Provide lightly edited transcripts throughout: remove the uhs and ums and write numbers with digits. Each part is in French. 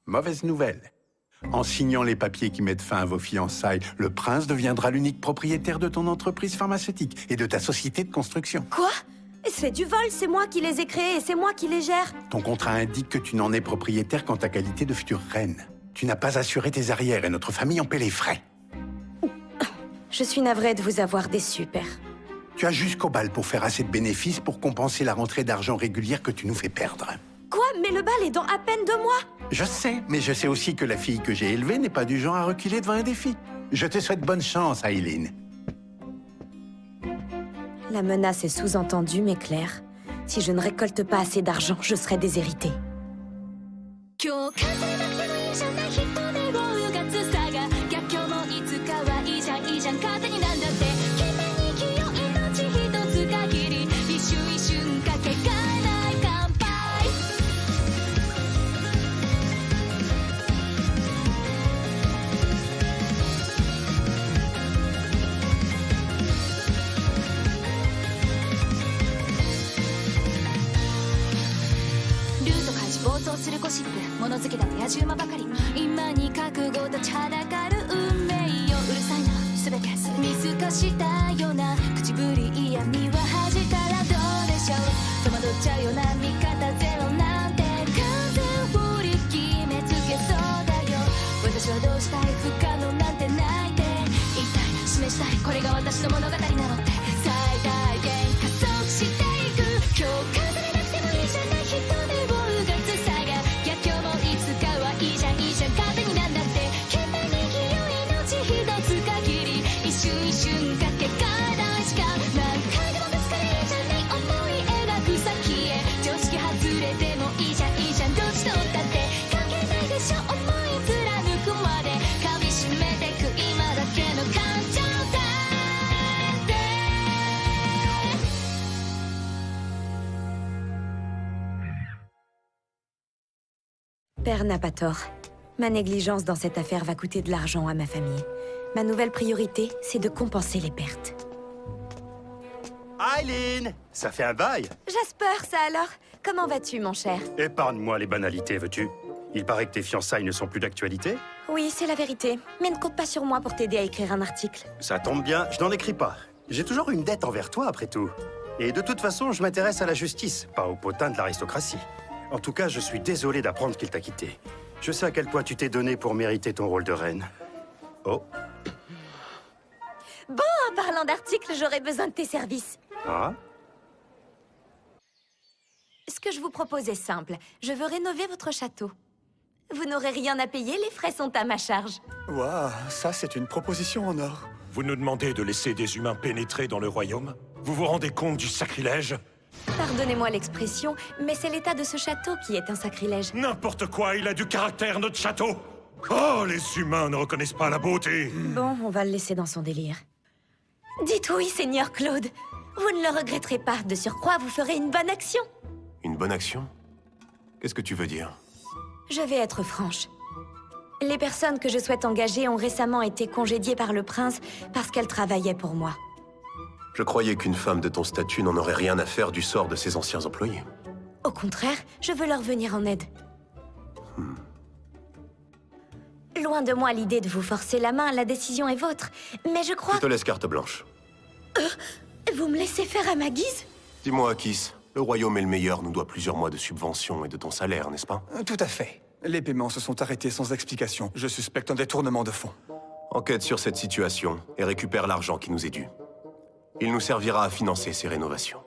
Mauvaise nouvelle. En signant les papiers qui mettent fin à vos fiançailles, le prince deviendra l'unique propriétaire de ton entreprise pharmaceutique et de ta société de construction. Quoi? C'est du vol, c'est moi qui les ai créés et c'est moi qui les gère. Ton contrat indique que tu n'en es propriétaire qu'en ta qualité de future reine. Tu n'as pas assuré tes arrières et notre famille en paie les frais. Je suis navrée de vous avoir déçu, père. Tu as jusqu'au bal pour faire assez de bénéfices pour compenser la rentrée d'argent régulière que tu nous fais perdre. Quoi? Mais le bal est dans à peine 2 mois. Je sais, mais je sais aussi que la fille que j'ai élevée n'est pas du genre à reculer devant un défi. Je te souhaite bonne chance, Aileen. La menace est sous-entendue, mais claire. Si je ne récolte pas assez d'argent, je serai déshéritée. Père n'a pas tort. Ma négligence dans cette affaire va coûter de l'argent à ma famille. Ma nouvelle priorité, c'est de compenser les pertes. Aileen, ça fait un bail. Jasper, ça alors? Comment vas-tu, mon cher? Épargne-moi les banalités, veux-tu? Il paraît que tes fiançailles ne sont plus d'actualité. Oui, c'est la vérité. Mais ne compte pas sur moi pour t'aider à écrire un article. Ça tombe bien, je n'en écris pas. J'ai toujours une dette envers toi, après tout. Et de toute façon, je m'intéresse à la justice, pas au potin de l'aristocratie. En tout cas, je suis désolé d'apprendre qu'il t'a quitté. Je sais à quel point tu t'es donné pour mériter ton rôle de reine. Oh. Bon, en parlant d'articles, j'aurais besoin de tes services. Ah? Ce que je vous propose est simple. Je veux rénover votre château. Vous n'aurez rien à payer, les frais sont à ma charge. Waouh, ça c'est une proposition en or. Vous nous demandez de laisser des humains pénétrer dans le royaume? Vous vous rendez compte du sacrilège? Pardonnez-moi l'expression, mais c'est l'état de ce château qui est un sacrilège. N'importe quoi, il a du caractère, notre château! Oh, les humains ne reconnaissent pas la beauté! Bon, on va le laisser dans son délire. Dites oui, Seigneur Claude. Vous ne le regretterez pas. De surcroît, vous ferez une bonne action. Une bonne action? Qu'est-ce que tu veux dire? Je vais être franche. Les personnes que je souhaite engager ont récemment été congédiées par le prince parce qu'elles travaillaient pour moi. Je croyais qu'une femme de ton statut n'en aurait rien à faire du sort de ses anciens employés. Au contraire, je veux leur venir en aide. Loin de moi l'idée de vous forcer la main, la décision est vôtre. Mais je crois... Je te laisse carte blanche. Vous me laissez faire à ma guise? Dis-moi, Akis, le royaume est le meilleur nous doit plusieurs mois de subventions et de ton salaire, n'est-ce pas? Tout à fait. Les paiements se sont arrêtés sans explication. Je suspecte un détournement de fonds. Enquête sur cette situation et récupère l'argent qui nous est dû. Il nous servira à financer ces rénovations.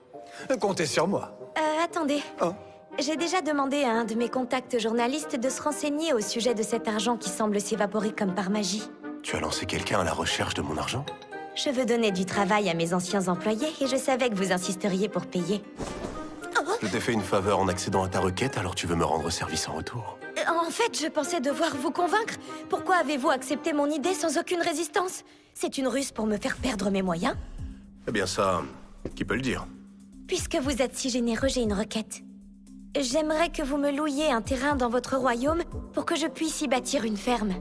Comptez sur moi. Attendez. Hein? J'ai déjà demandé à un de mes contacts journalistes de se renseigner au sujet de cet argent qui semble s'évaporer comme par magie. Tu as lancé quelqu'un à la recherche de mon argent? Je veux donner du travail à mes anciens employés et je savais que vous insisteriez pour payer. Je t'ai fait une faveur en accédant à ta requête, alors tu veux me rendre service en retour? En fait, je pensais devoir vous convaincre. Pourquoi avez-vous accepté mon idée sans aucune résistance? C'est une ruse pour me faire perdre mes moyens? Eh bien ça, qui peut le dire? Puisque vous êtes si généreux, j'ai une requête. J'aimerais que vous me louiez un terrain dans votre royaume pour que je puisse y bâtir une ferme.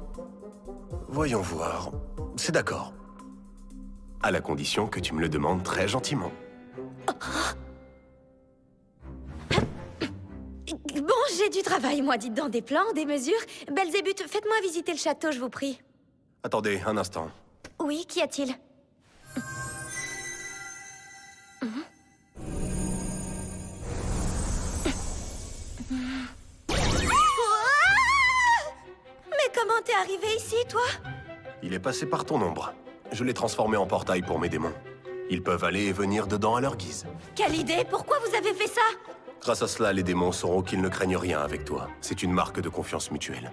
Voyons voir. C'est d'accord. À la condition que tu me le demandes très gentiment. Bon, j'ai du travail, moi, dites dans des plans, des mesures. Belzébuth, faites-moi visiter le château, je vous prie. Attendez, un instant. Oui, qu'y a-t-il? Mais comment t'es arrivé ici, toi? Il est passé par ton ombre. Je l'ai transformé en portail pour mes démons. Ils peuvent aller et venir dedans à leur guise. Quelle idée! Pourquoi vous avez fait ça? Grâce à cela, les démons sauront qu'ils ne craignent rien avec toi. C'est une marque de confiance mutuelle.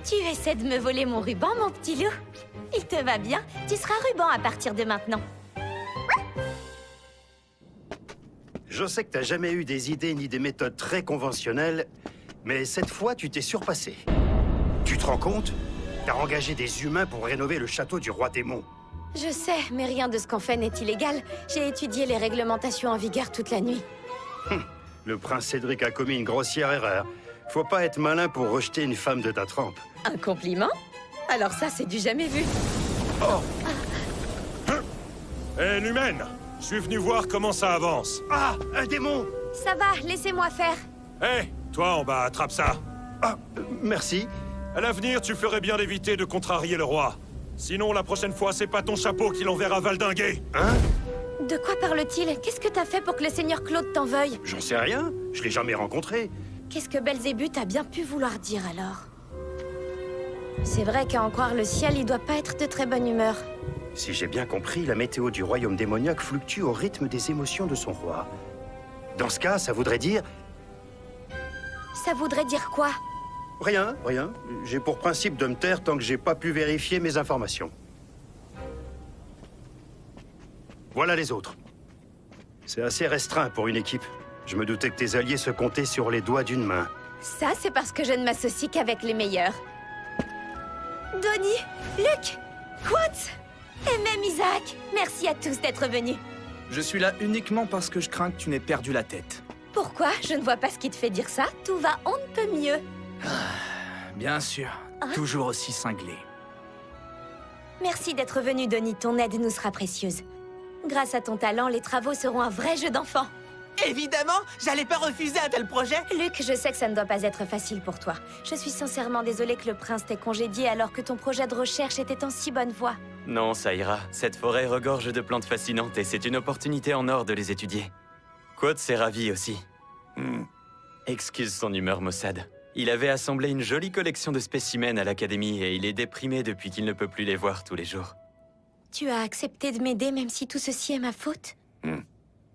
Tu essaies de me voler mon ruban, mon petit loup? Il te va bien? Tu seras ruban à partir de maintenant. Je sais que t'as jamais eu des idées ni des méthodes très conventionnelles, mais cette fois, tu t'es surpassé. Tu te rends compte? T'as engagé des humains pour rénover le château du roi démon. Je sais, mais rien de ce qu'on fait n'est illégal. J'ai étudié les réglementations en vigueur toute la nuit. Le prince Cédric a commis une grossière erreur. Faut pas être malin pour rejeter une femme de ta trempe. Un compliment? Alors ça, c'est du jamais vu. Hé, Lumène! Je suis venu voir comment ça avance. Ah, un démon! Ça va, laissez-moi faire. Hé, toi en bas, attrape ça. Ah, merci. À l'avenir, tu ferais bien d'éviter de contrarier le roi. Sinon, la prochaine fois, c'est pas ton chapeau qui l'enverra valdinguer. Hein? De quoi parle-t-il? Qu'est-ce que t'as fait pour que le seigneur Claude t'en veuille? J'en sais rien. Je l'ai jamais rencontré. Qu'est-ce que Belzébuth a bien pu vouloir dire alors? C'est vrai qu'à en croire le ciel, il doit pas être de très bonne humeur. Si j'ai bien compris, la météo du royaume démoniaque fluctue au rythme des émotions de son roi. Dans ce cas, ça voudrait dire... Ça voudrait dire quoi? Rien, rien. J'ai pour principe de me taire tant que j'ai pas pu vérifier mes informations. Voilà les autres. C'est assez restreint pour une équipe. Je me doutais que tes alliés se comptaient sur les doigts d'une main. Ça, c'est parce que je ne m'associe qu'avec les meilleurs. Donnie, Luc, Quoth et même Isaac, merci à tous d'être venus. Je suis là uniquement parce que je crains que tu n'aies perdu la tête. Pourquoi? Je ne vois pas ce qui te fait dire ça. Tout va on ne peut mieux. Bien sûr, toujours aussi cinglé. Merci d'être venu, Donnie. Ton aide nous sera précieuse. Grâce à ton talent, les travaux seront un vrai jeu d'enfant. Évidemment, j'allais pas refuser un tel projet. Luc, je sais que ça ne doit pas être facile pour toi. Je suis sincèrement désolée que le prince t'ait congédié alors que ton projet de recherche était en si bonne voie. Non, ça ira. Cette forêt regorge de plantes fascinantes et c'est une opportunité en or de les étudier. Quoth s'est ravi aussi. Excuse son humeur maussade. Il avait assemblé une jolie collection de spécimens à l'académie et il est déprimé depuis qu'il ne peut plus les voir tous les jours. Tu as accepté de m'aider même si tout ceci est ma faute?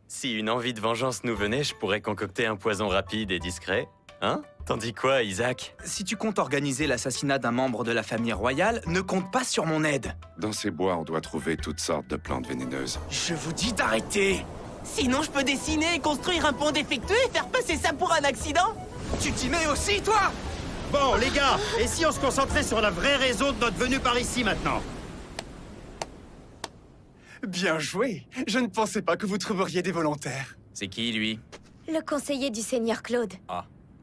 Si une envie de vengeance nous venait, je pourrais concocter un poison rapide et discret. Hein? T'en dis quoi, Isaac? Si tu comptes organiser l'assassinat d'un membre de la famille royale, ne compte pas sur mon aide. Dans ces bois, on doit trouver toutes sortes de plantes vénéneuses. Je vous dis d'arrêter. Sinon, je peux dessiner et construire un pont défectueux et faire passer ça pour un accident. Tu t'y mets aussi, toi? Bon, les gars, et si on se concentrait sur la vraie raison de notre venue par ici maintenant? Bien joué. Je ne pensais pas que vous trouveriez des volontaires. C'est qui, lui? Le conseiller du seigneur Claude.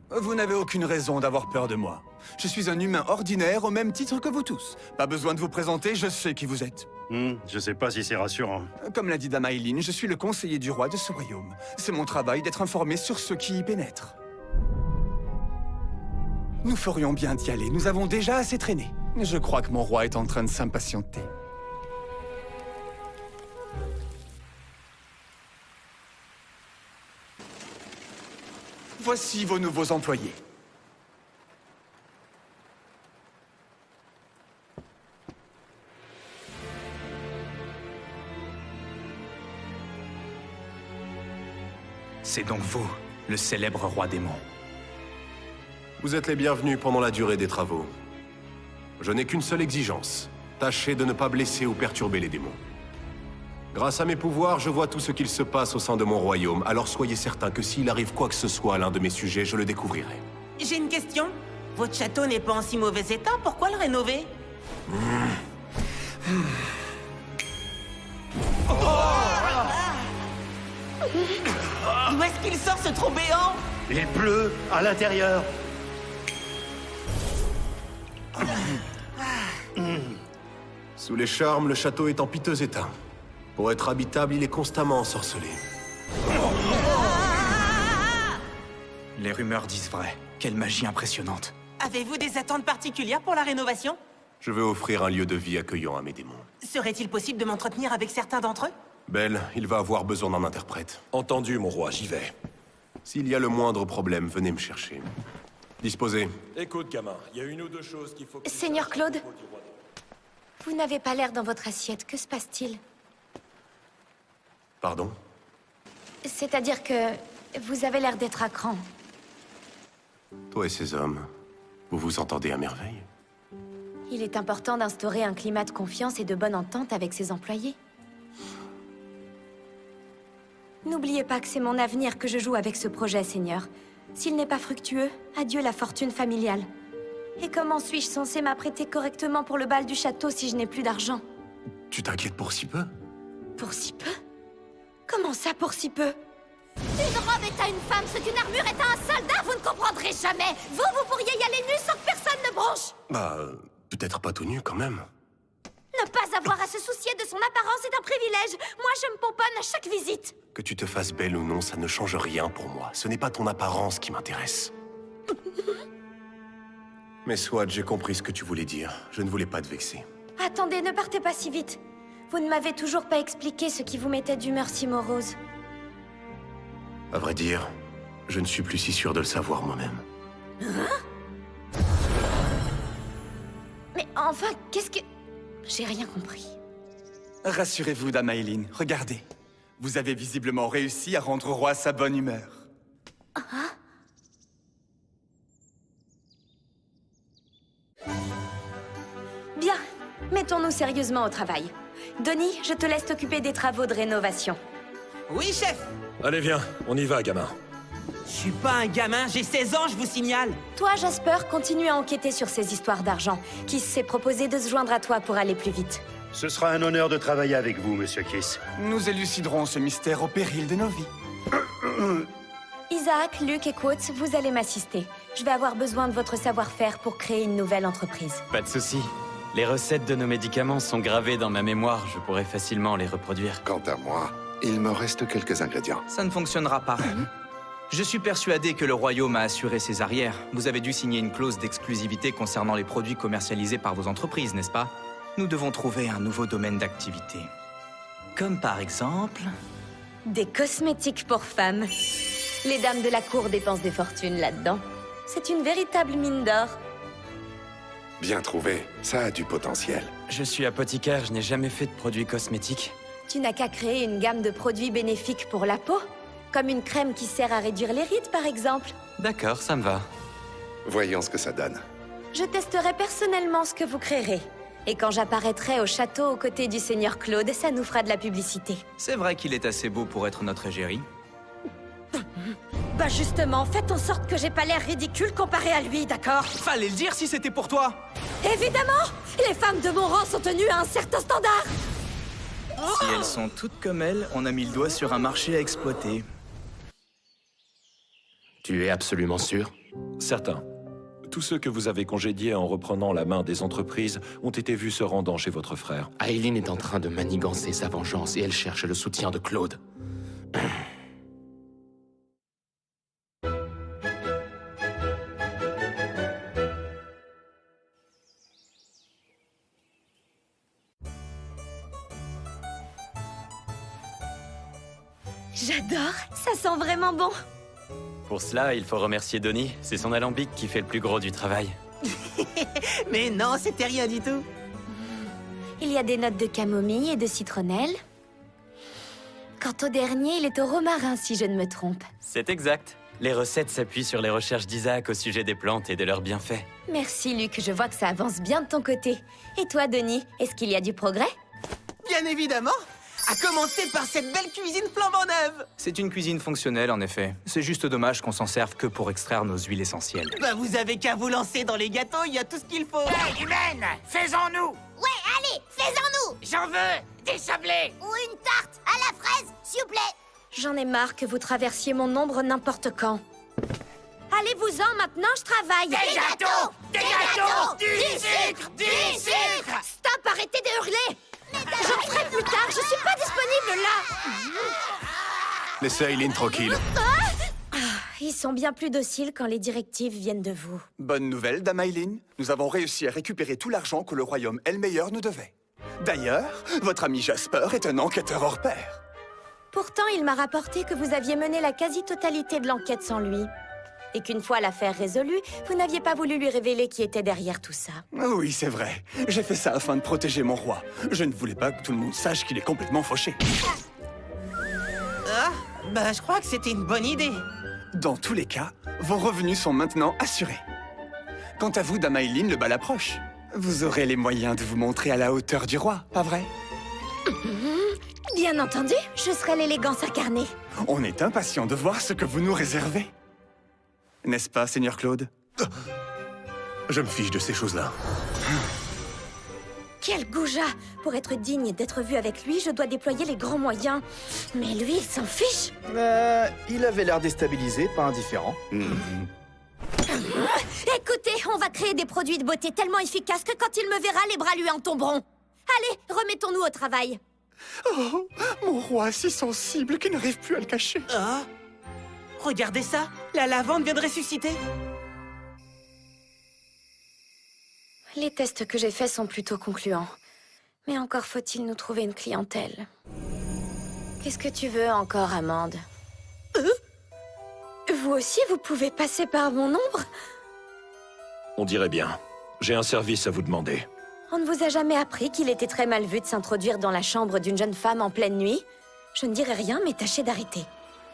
Vous n'avez aucune raison d'avoir peur de moi. Je suis un humain ordinaire au même titre que vous tous. Pas besoin de vous présenter, je sais qui vous êtes. Je sais pas si c'est rassurant. Comme l'a dit Dame Aileen, je suis le conseiller du roi de ce royaume. C'est mon travail d'être informé sur ceux qui y pénètrent. Nous ferions bien d'y aller, nous avons déjà assez traîné. Je crois que mon roi est en train de s'impatienter. Voici vos nouveaux employés. C'est donc vous, le célèbre roi démon. Vous êtes les bienvenus pendant la durée des travaux. Je n'ai qu'une seule exigence. Tâchez de ne pas blesser ou perturber les démons. Grâce à mes pouvoirs, je vois tout ce qu'il se passe au sein de mon royaume, alors soyez certains que s'il arrive quoi que ce soit à l'un de mes sujets, je le découvrirai. J'ai une question. Votre château n'est pas en si mauvais état, pourquoi le rénover? D'où est-ce qu'il sort ce trou béant? Il pleut à l'intérieur. Sous les charmes, le château est en piteux état. Pour être habitable, il est constamment ensorcelé. Les rumeurs disent vrai. Quelle magie impressionnante. Avez-vous des attentes particulières pour la rénovation? Je veux offrir un lieu de vie accueillant à mes démons. Serait-il possible de m'entretenir avec certains d'entre eux? Belle, il va avoir besoin d'un interprète. Entendu, mon roi, j'y vais. S'il y a le moindre problème, venez me chercher. Disposez. Écoute, gamin, il y a une ou deux choses qu'il faut que tu Seigneur saches Claude, au niveau du roi. vous n'avez pas l'air dans votre assiette. Que se passe-t-il? Pardon? C'est-à-dire que vous avez l'air d'être à cran. Toi et ces hommes, vous vous entendez à merveille? Il est important d'instaurer un climat de confiance et de bonne entente avec ses employés. N'oubliez pas que c'est mon avenir que je joue avec ce projet, Seigneur. S'il n'est pas fructueux, adieu la fortune familiale. Et comment suis-je censée m'apprêter correctement pour le bal du château si je n'ai plus d'argent? Tu t'inquiètes pour si peu? Pour si peu? Comment ça, pour si peu? Une robe est à une femme ce qu'une armure est à un soldat, vous ne comprendrez jamais! Vous pourriez y aller nu sans que personne ne bronche! Bah, peut-être pas tout nu quand même. Ne pas avoir à se soucier de son apparence est un privilège. Moi, je me pomponne à chaque visite. Que tu te fasses belle ou non, ça ne change rien pour moi. Ce n'est pas ton apparence qui m'intéresse. Mais soit, j'ai compris ce que tu voulais dire. Je ne voulais pas te vexer. Attendez, ne partez pas si vite. Vous ne m'avez toujours pas expliqué ce qui vous mettait d'humeur si morose. À vrai dire, je ne suis plus si sûr de le savoir moi-même. Hein? Mais enfin, qu'est-ce que... J'ai rien compris. Rassurez-vous, Dame Aileen, regardez. Vous avez visiblement réussi à rendre au roi sa bonne humeur. Bien, mettons-nous sérieusement au travail. Donnie, je te laisse t'occuper des travaux de rénovation. Oui, chef! Allez, viens, on y va, gamin. Je suis pas un gamin, j'ai 16 ans, je vous signale! Toi, Jasper, continue à enquêter sur ces histoires d'argent. Kiss s'est proposé de se joindre à toi pour aller plus vite. Ce sera un honneur de travailler avec vous, Monsieur Kiss. Nous éluciderons ce mystère au péril de nos vies. Isaac, Luke et Quotes, vous allez m'assister. Je vais avoir besoin de votre savoir-faire pour créer une nouvelle entreprise. Pas de souci. Les recettes de nos médicaments sont gravées dans ma mémoire. Je pourrais facilement les reproduire. Quant à moi, il me reste quelques ingrédients. Ça ne fonctionnera pas. Je suis persuadé que le royaume a assuré ses arrières. Vous avez dû signer une clause d'exclusivité concernant les produits commercialisés par vos entreprises, n'est-ce pas? Nous devons trouver un nouveau domaine d'activité. Comme par exemple... Des cosmétiques pour femmes. Les dames de la cour dépensent des fortunes là-dedans. C'est une véritable mine d'or. Bien trouvé, ça a du potentiel. Je suis apothicaire, je n'ai jamais fait de produits cosmétiques. Tu n'as qu'à créer une gamme de produits bénéfiques pour la peau. Comme une crème qui sert à réduire les rides, par exemple. D'accord, ça me va. Voyons ce que ça donne. Je testerai personnellement ce que vous créerez. Et quand j'apparaîtrai au château aux côtés du Seigneur Claude, ça nous fera de la publicité. C'est vrai qu'il est assez beau pour être notre égérie. Bah justement, faites en sorte que j'ai pas l'air ridicule comparé à lui, d'accord? Fallait le dire si c'était pour toi! Évidemment! Les femmes de mon rang sont tenues à un certain standard! Si elles sont toutes comme elle, on a mis le doigt sur un marché à exploiter. Tu es absolument sûr? Certains. Tous ceux que vous avez congédiés en reprenant la main des entreprises ont été vus se rendant chez votre frère. Aileen est en train de manigancer sa vengeance et elle cherche le soutien de Claude. J'adore! Ça sent vraiment bon! Pour cela, il faut remercier Donnie. C'est son alambic qui fait le plus gros du travail. Mais non, c'était rien du tout! Il y a des notes de camomille et de citronnelle. Quant au dernier, il est au romarin, si je ne me trompe. C'est exact. Les recettes s'appuient sur les recherches d'Isaac au sujet des plantes et de leurs bienfaits. Merci, Luc. Je vois que ça avance bien de ton côté. Et toi, Donnie, est-ce qu'il y a du progrès? Bien évidemment! À commencer par cette belle cuisine flambant neuve! C'est une cuisine fonctionnelle, en effet. C'est juste dommage qu'on s'en serve que pour extraire nos huiles essentielles. Bah vous avez qu'à vous lancer dans les gâteaux, il y a tout ce qu'il faut! Hey, humaine! Faisons-nous! Ouais, allez, faisons-nous! J'en veux! Des sablés! Ou une tarte à la fraise, s'il vous plaît! J'en ai marre que vous traversiez mon ombre n'importe quand. Allez-vous-en, maintenant, je travaille! Des gâteaux! Des gâteaux! Du sucre! Du sucre! Stop, arrêtez de hurler! Je le ferai plus tard, je suis pas disponible là. Laissez Aileen tranquille. Ils sont bien plus dociles quand les directives viennent de vous. Bonne nouvelle, Dame Aileen. Nous avons réussi à récupérer tout l'argent que le royaume Elmeyer nous devait. D'ailleurs, votre ami Jasper est un enquêteur hors pair. Pourtant, il m'a rapporté que vous aviez mené la quasi-totalité de l'enquête sans lui. Et qu'une fois l'affaire résolue, vous n'aviez pas voulu lui révéler qui était derrière tout ça. Oui, c'est vrai. J'ai fait ça afin de protéger mon roi. Je ne voulais pas que tout le monde sache qu'il est complètement fauché. Ah, bah je crois que c'était une bonne idée. Dans tous les cas, vos revenus sont maintenant assurés. Quant à vous, Dame Aileen, le bal approche. Vous aurez les moyens de vous montrer à la hauteur du roi, pas vrai? Bien entendu, je serai l'élégance incarnée. On est impatient de voir ce que vous nous réservez. N'est-ce pas, Seigneur Claude? Je me fiche de ces choses-là. Quel goujat! Pour être digne d'être vu avec lui, je dois déployer les grands moyens. Mais lui, il s'en fiche. Il avait l'air déstabilisé, pas indifférent. Écoutez, on va créer des produits de beauté tellement efficaces que quand il me verra, les bras lui en tomberont. Allez, remettons-nous au travail. Oh, mon roi si sensible qu'il n'arrive plus à le cacher. Ah, regardez ça, la lavande vient de ressusciter. Les tests que j'ai faits sont plutôt concluants. Mais encore faut-il nous trouver une clientèle. Qu'est-ce que tu veux encore, Amande? Vous aussi, vous pouvez passer par mon ombre? On dirait bien. J'ai un service à vous demander. On ne vous a jamais appris qu'il était très mal vu de s'introduire dans la chambre d'une jeune femme en pleine nuit? Je ne dirai rien, mais tâchez d'arrêter.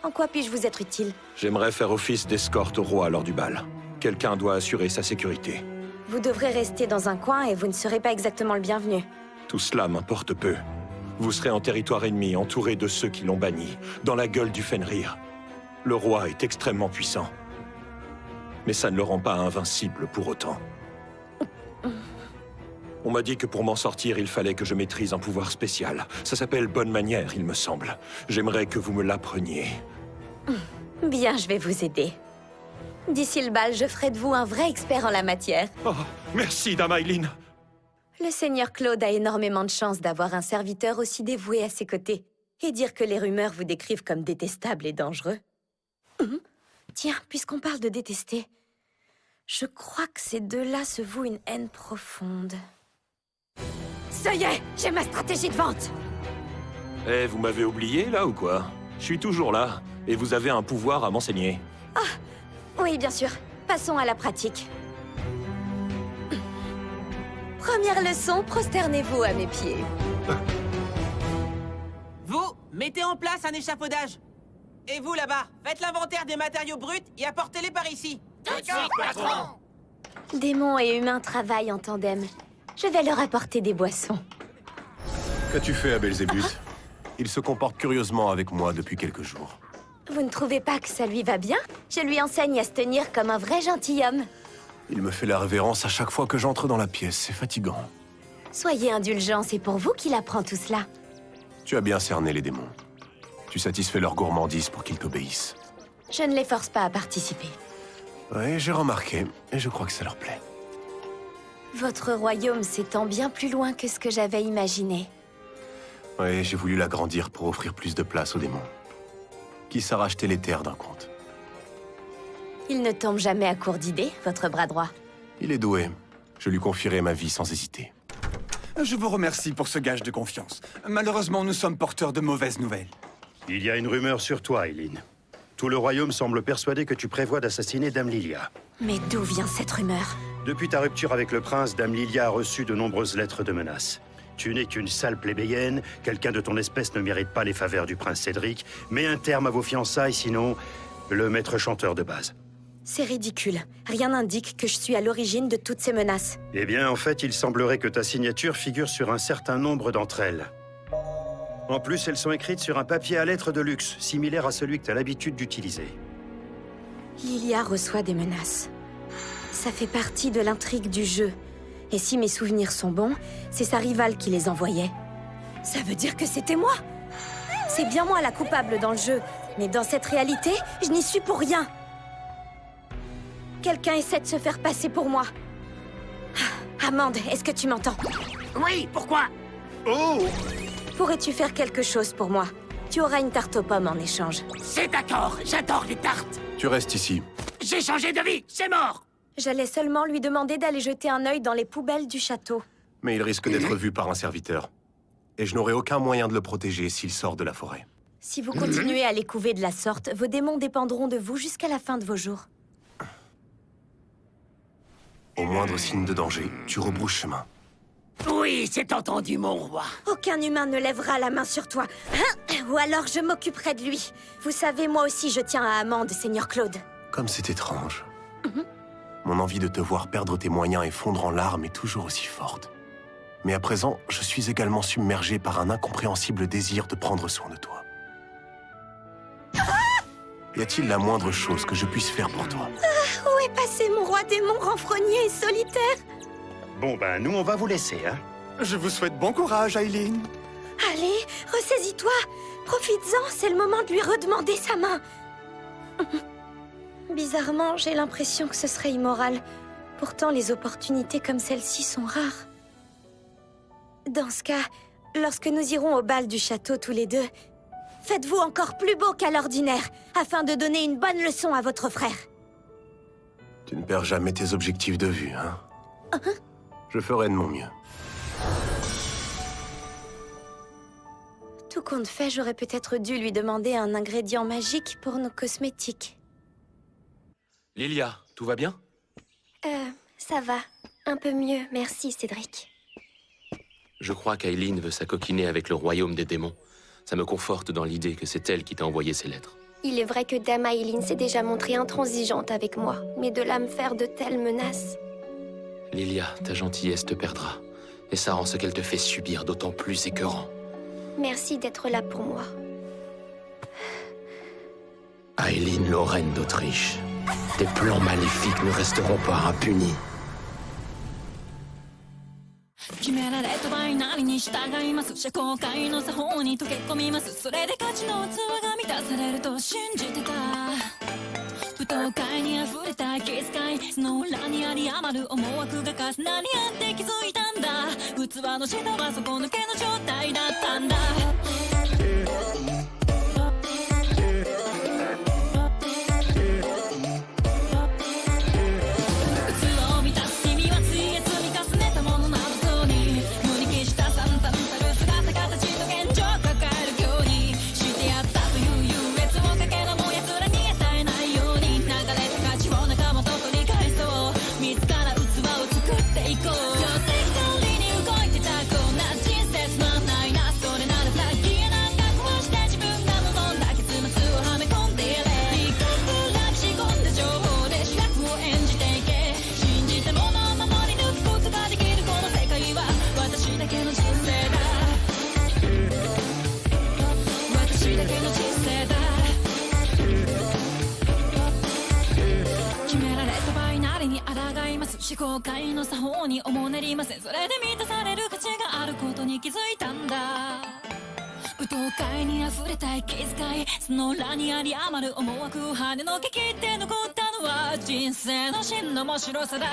En quoi puis-je vous être utile? J'aimerais faire office d'escorte au roi lors du bal. Quelqu'un doit assurer sa sécurité. Vous devrez rester dans un coin et vous ne serez pas exactement le bienvenu. Tout cela m'importe peu. Vous serez en territoire ennemi, entouré de ceux qui l'ont banni, dans la gueule du Fenrir. Le roi est extrêmement puissant. Mais ça ne le rend pas invincible pour autant. On m'a dit que pour m'en sortir, il fallait que je maîtrise un pouvoir spécial. Ça s'appelle bonne manière, il me semble. J'aimerais que vous me l'appreniez. Bien, je vais vous aider. D'ici le bal, je ferai de vous un vrai expert en la matière. Oh, merci, Dame Aileen. Le seigneur Claude a énormément de chance d'avoir un serviteur aussi dévoué à ses côtés. Et dire que les rumeurs vous décrivent comme détestable et dangereux. Tiens, puisqu'on parle de détester, je crois que ces deux-là se vouent une haine profonde. Ça y est, j'ai ma stratégie de vente! Eh, vous m'avez oublié, là, ou quoi? Je suis toujours là, et vous avez un pouvoir à m'enseigner. Ah, oui, bien sûr. Passons à la pratique. Première leçon, prosternez-vous à mes pieds. Vous, mettez en place un échafaudage. Et vous, là-bas, faites l'inventaire des matériaux bruts et apportez-les par ici. Tout de suite, patron! Démons et humains travaillent en tandem. Je vais leur apporter des boissons. Qu'as-tu fait à Belzébuth? Il se comporte curieusement avec moi depuis quelques jours. Vous ne trouvez pas que ça lui va bien? Je lui enseigne à se tenir comme un vrai gentilhomme. Il me fait la révérence à chaque fois que j'entre dans la pièce, c'est fatigant. Soyez indulgents, c'est pour vous qu'il apprend tout cela. Tu as bien cerné les démons. Tu satisfais leur gourmandise pour qu'ils t'obéissent. Je ne les force pas à participer. Oui, j'ai remarqué, et je crois que ça leur plaît. Votre royaume s'étend bien plus loin que ce que j'avais imaginé. Oui, j'ai voulu l'agrandir pour offrir plus de place aux démons. Qui s'a racheté les terres d'un compte. Il ne tombe jamais à court d'idées, votre bras droit. Il est doué. Je lui confierai ma vie sans hésiter. Je vous remercie pour ce gage de confiance. Malheureusement, nous sommes porteurs de mauvaises nouvelles. Il y a une rumeur sur toi, Aileen. Tout le royaume semble persuadé que tu prévois d'assassiner Dame Lilia. Mais d'où vient cette rumeur? Depuis ta rupture avec le prince, Dame Lilia a reçu de nombreuses lettres de menaces. Tu n'es qu'une sale plébéienne, quelqu'un de ton espèce ne mérite pas les faveurs du prince Cédric. Mets un terme à vos fiançailles, sinon le maître chanteur de base. C'est ridicule. Rien n'indique que je suis à l'origine de toutes ces menaces. Eh bien, en fait, il semblerait que ta signature figure sur un certain nombre d'entre elles. En plus, elles sont écrites sur un papier à lettres de luxe, similaire à celui que tu as l'habitude d'utiliser. Lilia reçoit des menaces. Ça fait partie de l'intrigue du jeu. Et si mes souvenirs sont bons, c'est sa rivale qui les envoyait. Ça veut dire que c'était moi? C'est bien moi la coupable dans le jeu. Mais dans cette réalité, je n'y suis pour rien. Quelqu'un essaie de se faire passer pour moi. Ah, Amande, est-ce que tu m'entends? Oui, pourquoi? Oh! Pourrais-tu faire quelque chose pour moi? Tu auras une tarte aux pommes en échange. C'est d'accord, j'adore les tartes. Tu restes ici. J'ai changé de vie, c'est mort. J'allais seulement lui demander d'aller jeter un œil dans les poubelles du château. Mais il risque d'être vu par un serviteur. Et je n'aurai aucun moyen de le protéger s'il sort de la forêt. Si vous continuez à les couver de la sorte, vos démons dépendront de vous jusqu'à la fin de vos jours. Au moindre signe de danger, tu rebrousses chemin. Oui, c'est entendu, mon roi. Aucun humain ne lèvera la main sur toi. Hein? Ou alors je m'occuperai de lui. Vous savez, moi aussi je tiens à Amande, Seigneur Claude. Comme c'est étrange. Mon envie de te voir perdre tes moyens et fondre en larmes est toujours aussi forte. Mais à présent, je suis également submergé par un incompréhensible désir de prendre soin de toi. Y a-t-il la moindre chose que je puisse faire pour toi? Où est passé mon roi démon renfrogné et solitaire? Bon, ben, nous, on va vous laisser, hein. Je vous souhaite bon courage, Aileen. Allez, ressaisis-toi. Profites-en, c'est le moment de lui redemander sa main. Bizarrement, j'ai l'impression que ce serait immoral. Pourtant, les opportunités comme celle-ci sont rares. Dans ce cas, lorsque nous irons au bal du château tous les deux, faites-vous encore plus beau qu'à l'ordinaire, afin de donner une bonne leçon à votre frère. Tu ne perds jamais tes objectifs de vue, hein? Je ferai de mon mieux. Tout compte fait, j'aurais peut-être dû lui demander un ingrédient magique pour nos cosmétiques. Lilia, tout va bien? Ça va. Un peu mieux, merci Cédric. Je crois qu'Aileen veut s'acoquiner avec le royaume des démons. Ça me conforte dans l'idée que c'est elle qui t'a envoyé ces lettres. Il est vrai que Dame Aileen s'est déjà montrée intransigeante avec moi, mais de là me faire de telles menaces... Lilia, ta gentillesse te perdra. Et ça rend ce qu'elle te fait subir d'autant plus écœurant. Merci d'être là pour moi. Aileen Lorraine d'Autriche, tes plans maléfiques ne resteront pas impunis. 決められたバイナリに従います社交界の作法に溶け込みますそれで価値の器が満たされると信じてた舞踏会に溢れた気遣いその裏にあり余る思惑が重なり合って気づいたんだ器の下は底抜けの状態だったんだ思考界の作法におもねりませんそれで満たされる価値があることに気づいたんだ舞踏会に溢れた息遣いその裏にあり余る思惑を跳ねのけ切って残ったのは人生の真の面白さだ